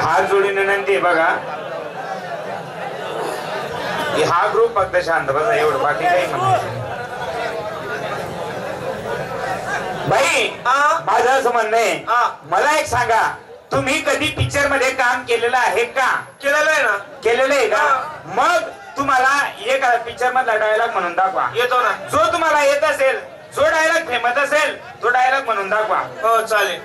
हात जोडून विनंती बघा, हा ग्रुप फक्त शांत बसा, एवढं बाकी काही म्हणायचं बाई. माझं असं म्हणणं आहे, मला एक सांगा, तुम्ही कधी पिक्चर मध्ये काम केलेलं आहे का? केलेलं आहे ना. केलेलं आहे का? मग तुम्हाला एक पिक्चर मधला डायलॉग म्हणून दाखवा. येतो ना. जो तुम्हाला येत असेल, जो डायलॉग फेमस असेल, तो डायलॉग म्हणून दाखवा. हो चालेल.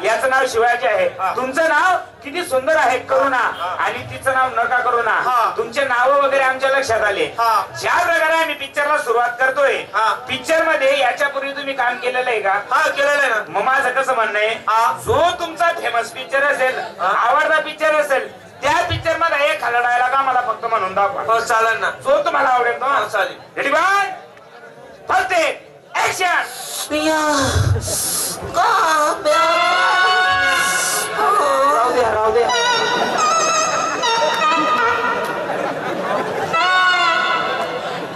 याचं नाव शिवाजी आहे, तुमचं नाव किती सुंदर आहे करुणा, आणि तिचं नाव नका करुणा. तुमचे नाव वगैरे आमच्या लक्षात आले. ज्या प्रकारे आम्ही पिक्चरला सुरुवात करतोय, पिक्चर मध्ये याच्यापूर्वी तुम्ही काम केलेलं आहे का? केलेलं आहे ना. मग माझं कसं म्हणणं आहे, जो तुमचा फेमस पिक्चर असेल, आवडता पिक्चर असेल, त्या पिक्चर मध्ये एक खाला डायलॉग आम्हाला फक्त म्हणून दाखवा. चालेल ना. जो तुम्हाला आवडेल तो. चालेल. Ready bye, first action. राहू द्या.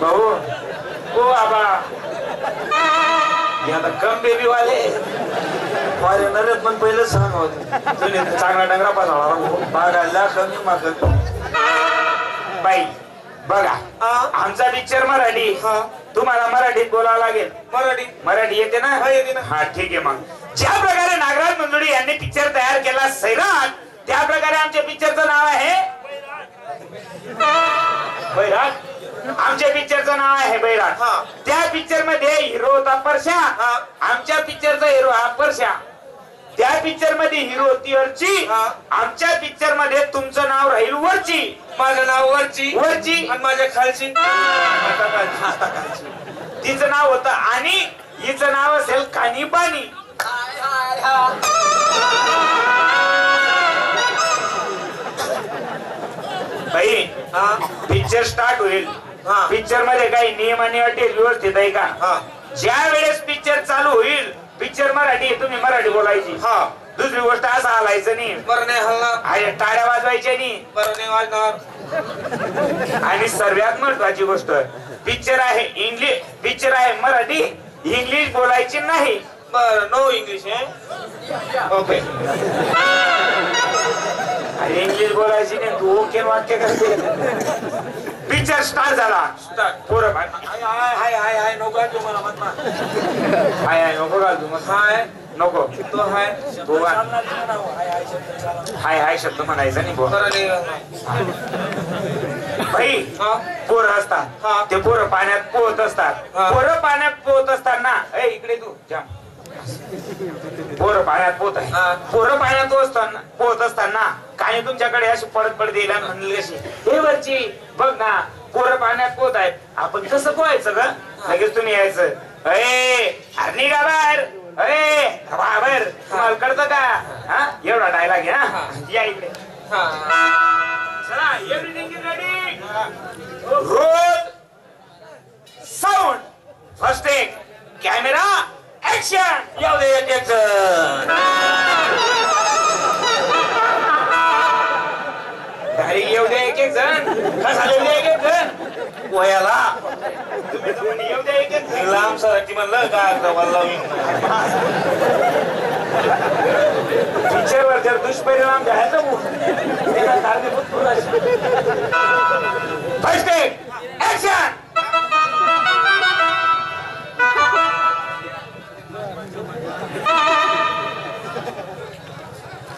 भाऊ ओ बाबा, आता कम बेबी वाले फॉरेनर पण पहिलं सांग होते, तुम्ही चांगला डंगरा पाहिला कमी मागत. बाई बघा, आमचा पिक्चर मराठी, तुम्हाला मराठीत बोलावं लागेल. मराठी येते ना? हा ठीक आहे. मग ज्या प्रकारे नागराज मंजुळे यांनी पिक्चर तयार केला सैराट, त्या प्रकारे आमच्या पिक्चरचं नाव आहे बैराट. आमच्या पिक्चरचं नाव आहे बैराट. त्या पिक्चर मध्ये हिरो होता परशा, आमच्या पिक्चरचा हिरो हा परशा. त्या पिक्चर मध्ये हिरो होती अर्ची, आमच्या पिक्चर मध्ये तुमचं नाव राहील वरची. माझं नाव वरची आणि माझ्या खालची तिचं नाव होतं, आणि हिचं नाव असेल कानी पाणी. बाई पिक्चर स्टार्ट होईल, पिक्चर मध्ये काही नियम आणि अटी व्यवस्थित आहे का? ज्या वेळेस पिक्चर चालू होईल, पिक्चर मराठी, तुम्ही मराठी बोलायची. दुसरी गोष्ट असं हलायचं नाही, बरं नाही हलणार, टाळ्या वाजवायच्या नाही, बरं नाही वाजणार. आणि सर्वात महत्वाची गोष्ट, पिक्चर आहे इंग्लिश, पिक्चर आहे मराठी, इंग्लिश बोलायची नाही. बरं, नो इंग्लिश आहे. ओके. अरे इंग्लिश बोलायची नाही, तू ओके वाक्य करते. पिक्चर स्टार्ट झाला. पोरं हाय नको घाल तुम्हाला मत, हाय नको घाल तू मत, हाय नको तो हाय हाय शब्द म्हणायचा नाही. भाई पोरं असतात, ते पोरं पाण्यात पोहत असतात. पोरं पाण्यात पोहत असताना, ए इकडे तू जाम, पोरं पाण्यात पोहत आहे. पोरं पाण्यात पोहत असताना काही तुमच्याकडे अशी पडत येईल म्हणली कशी, हे वरची बघ ना, पोरं पाण्यात पोहत आहेत, आपण कसं पोहायचं ग? लगेच तुम्ही यायचं, अरे का बाहेर, बाबर तुम्हाला कळतं का? हा एवढा डायलॉग आहे. या इकडे. चला, everything is ready. Roll sound, first take, camera action. येऊ दे एक एक जण, डायरेक्ट येऊ दे एक एक जण. कसा येऊ दे एक एक जण? वयाला तुम्ही येऊ दे एक एक जण. लांब सराठी म्हणलं का पिक्चरवर जर दुष्परिणाम झाला फर्स्ट टेक ऍक्शन.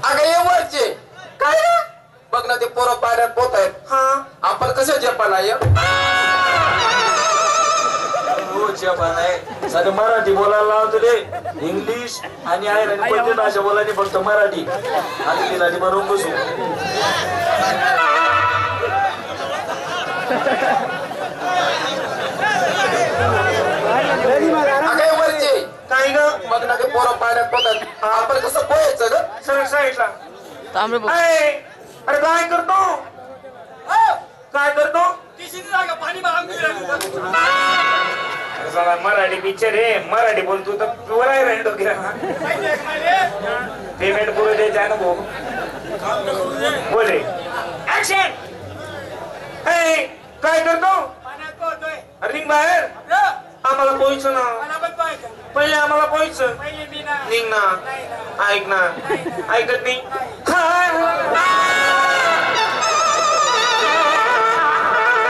अगं ये वरचे काय बघ ना, ते पोरं पाण्यात पोत आहेत. आपण कसं जपान आहे? जपान आहे. साधं मराठी बोलायला लावतो रे, इंग्लिश आणि आहे भाषा बोलायची फक्त मराठी. आणि तिला बनवून बसू. बघ ना ते पोरं पाण्यात पोहतात आपण कसं पोहायचं ग सरळ साईडला तांबडे बघ. अरे काय करतो काय करतो मराठी पिक्चर आहे मराठी बोलतो तर वर आहे राहिलो पेमेंट करू द्यायचं ना भाऊ बोले ऍक्शन काय करतो रिंग बाहेर आम्हाला पोहायचं ना पहिले आम्हाला पोहायचं निघ ना ऐक ना ऐकत नाही